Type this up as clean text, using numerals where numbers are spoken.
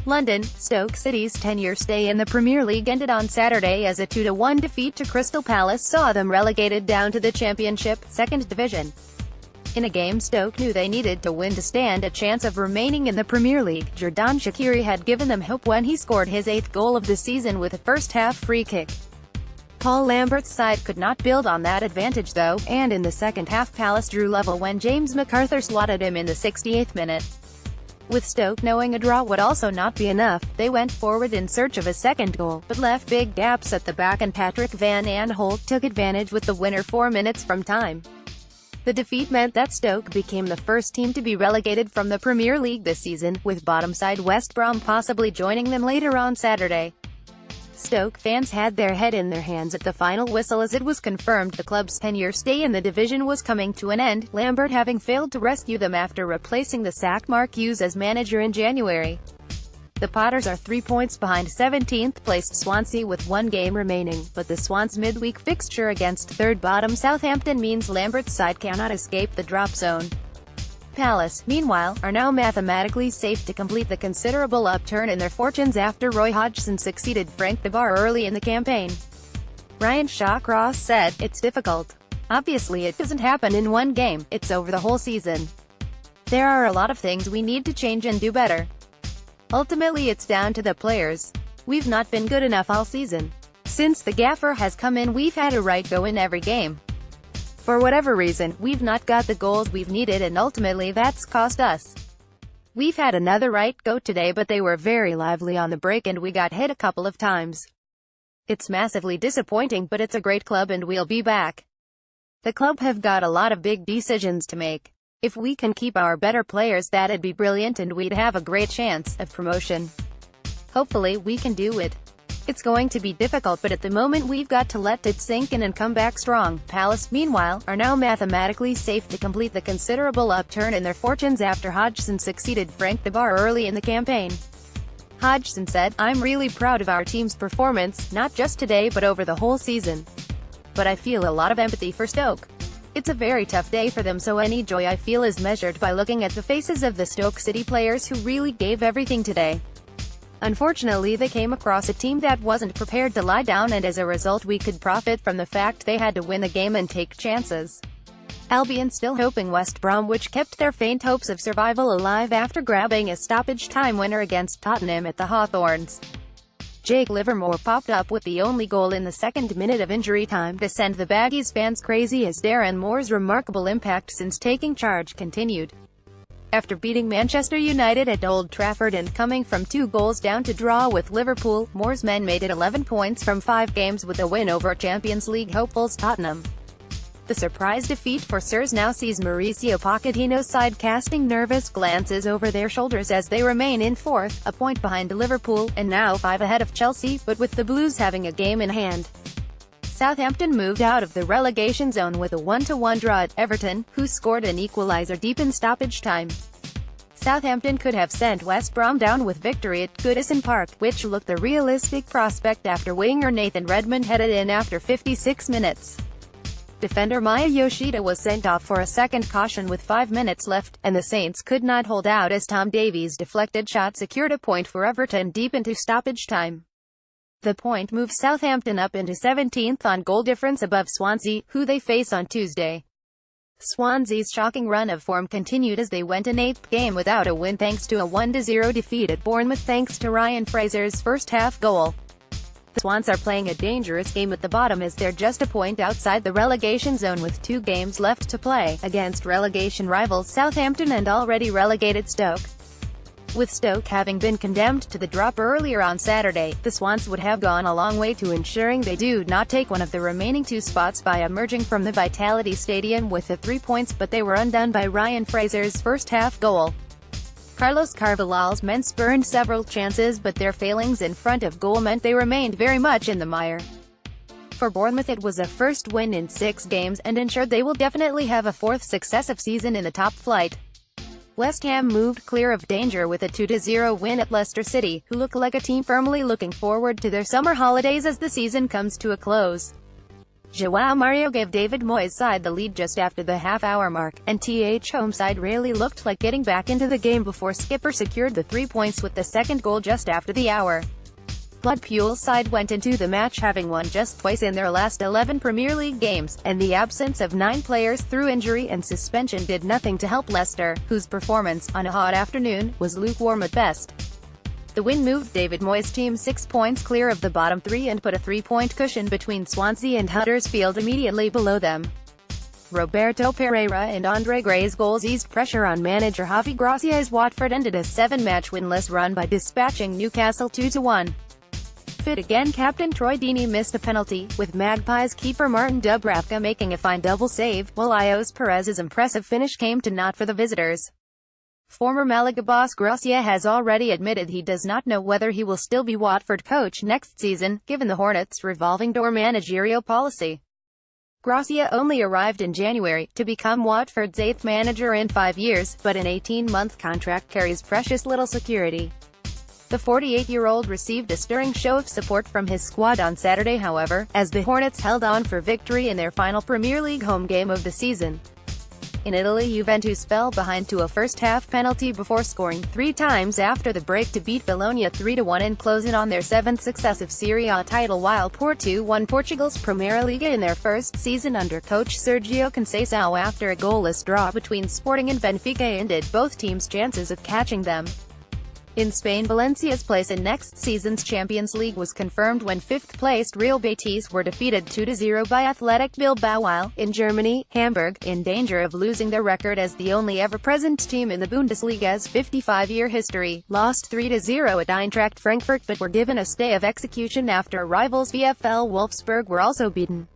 London, Stoke City's 10-year stay in the Premier League ended on Saturday as a 2-1 defeat to Crystal Palace saw them relegated down to the Championship, second division. In a game Stoke knew they needed to win to stand a chance of remaining in the Premier League, Xherdan Shaqiri had given them hope when he scored his 8th goal of the season with a first-half free kick. Paul Lambert's side could not build on that advantage though, and in the second half Palace drew level when James McArthur slotted him in the 68th minute. With Stoke knowing a draw would also not be enough, they went forward in search of a second goal, but left big gaps at the back and Patrick Van Aanholt took advantage with the winner 4 minutes from time. The defeat meant that Stoke became the first team to be relegated from the Premier League this season, with bottom side West Brom possibly joining them later on Saturday. Stoke fans had their head in their hands at the final whistle as it was confirmed the club's 10-year stay in the division was coming to an end, Lambert having failed to rescue them after replacing the sacked Mark Hughes as manager in January. The Potters are 3 points behind 17th-placed Swansea with 1 game remaining, but the Swans' midweek fixture against third-bottom Southampton means Lambert's side cannot escape the drop zone. Palace, meanwhile, are now mathematically safe to complete the considerable upturn in their fortunes after Roy Hodgson succeeded Frank de Boer early in the campaign. Ryan Shawcross said, "It's difficult. Obviously it doesn't happen in one game, it's over the whole season. There are a lot of things we need to change and do better. Ultimately it's down to the players. We've not been good enough all season. Since the gaffer has come in we've had a right go in every game. For whatever reason, we've not got the goals we've needed and ultimately that's cost us. We've had another right go today but they were very lively on the break and we got hit a couple of times. It's massively disappointing but it's a great club and we'll be back. The club have got a lot of big decisions to make. If we can keep our better players that'd be brilliant and we'd have a great chance of promotion. Hopefully we can do it. It's going to be difficult but at the moment we've got to let it sink in and come back strong." Palace, meanwhile, are now mathematically safe to complete the considerable upturn in their fortunes after Hodgson succeeded Frank de Boer early in the campaign. Hodgson said, "I'm really proud of our team's performance, not just today but over the whole season. But I feel a lot of empathy for Stoke. It's a very tough day for them so any joy I feel is measured by looking at the faces of the Stoke City players who really gave everything today. Unfortunately they came across a team that wasn't prepared to lie down and as a result we could profit from the fact they had to win the game and take chances." Albion still hoping West Brom, which kept their faint hopes of survival alive after grabbing a stoppage time winner against Tottenham at the Hawthorns. Jake Livermore popped up with the only goal in the second minute of injury time to send the Baggies fans crazy as Darren Moore's remarkable impact since taking charge continued. After beating Manchester United at Old Trafford and coming from 2 goals down to draw with Liverpool, Moore's men made it 11 points from 5 games with a win over Champions League hopefuls Tottenham. The surprise defeat for Spurs now sees Mauricio Pochettino's side casting nervous glances over their shoulders as they remain in 4th, a point behind Liverpool, and now 5 ahead of Chelsea, but with the Blues having a game in hand. Southampton moved out of the relegation zone with a 1-1 draw at Everton, who scored an equalizer deep in stoppage time. Southampton could have sent West Brom down with victory at Goodison Park, which looked a realistic prospect after winger Nathan Redmond headed in after 56 minutes. Defender Maya Yoshida was sent off for a second caution with 5 minutes left, and the Saints could not hold out as Tom Davies' deflected shot secured a point for Everton deep into stoppage time. The point moves Southampton up into 17th on goal difference above Swansea, who they face on Tuesday. Swansea's shocking run of form continued as they went an 8th game without a win thanks to a 1-0 defeat at Bournemouth thanks to Ryan Fraser's first-half goal. The Swans are playing a dangerous game at the bottom as they're just a point outside the relegation zone with 2 games left to play, against relegation rivals Southampton and already relegated Stoke. With Stoke having been condemned to the drop earlier on Saturday, the Swans would have gone a long way to ensuring they do not take one of the remaining 2 spots by emerging from the Vitality Stadium with the 3 points, but they were undone by Ryan Fraser's first-half goal. Carlos Carvalhal's men spurned several chances but their failings in front of goal meant they remained very much in the mire. For Bournemouth it was a first win in 6 games and ensured they will definitely have a 4th successive season in the top flight. West Ham moved clear of danger with a 2-0 win at Leicester City, who look like a team firmly looking forward to their summer holidays as the season comes to a close. João Mario gave David Moyes' side the lead just after the half-hour mark, and TH home side really looked like getting back into the game before skipper secured the 3 points with the second goal just after the hour. Bloodpool's side went into the match having won just twice in their last 11 Premier League games, and the absence of 9 players through injury and suspension did nothing to help Leicester, whose performance, on a hot afternoon, was lukewarm at best. The win moved David Moyes' team 6 points clear of the bottom 3 and put a 3-point cushion between Swansea and Huddersfield immediately below them. Roberto Pereira and Andre Gray's goals eased pressure on manager Javi Gracia as Watford ended a 7-match winless run by dispatching Newcastle 2-1. Fit again, captain Troy Deeney missed a penalty, with Magpies keeper Martin Dubravka making a fine double save, while Ios Perez's impressive finish came to naught for the visitors. Former Malaga boss Gracia has already admitted he does not know whether he will still be Watford coach next season, given the Hornets' revolving door managerial policy. Gracia only arrived in January, to become Watford's 8th manager in 5 years, but an 18-month contract carries precious little security. The 48-year-old received a stirring show of support from his squad on Saturday, however, as the Hornets held on for victory in their final Premier League home game of the season. In Italy, Juventus fell behind to a first-half penalty before scoring 3 times after the break to beat Bologna 3-1 and close in on their 7th successive Serie A title, while Porto won Portugal's Primeira Liga in their first season under coach Sergio Conceição after a goalless draw between Sporting and Benfica ended both teams' chances of catching them. In Spain, Valencia's place in next season's Champions League was confirmed when 5th-placed Real Betis were defeated 2-0 by Athletic Bilbao, while, in Germany, Hamburg, in danger of losing their record as the only ever-present team in the Bundesliga's 55-year history, lost 3-0 at Eintracht Frankfurt but were given a stay of execution after rivals VfL Wolfsburg were also beaten.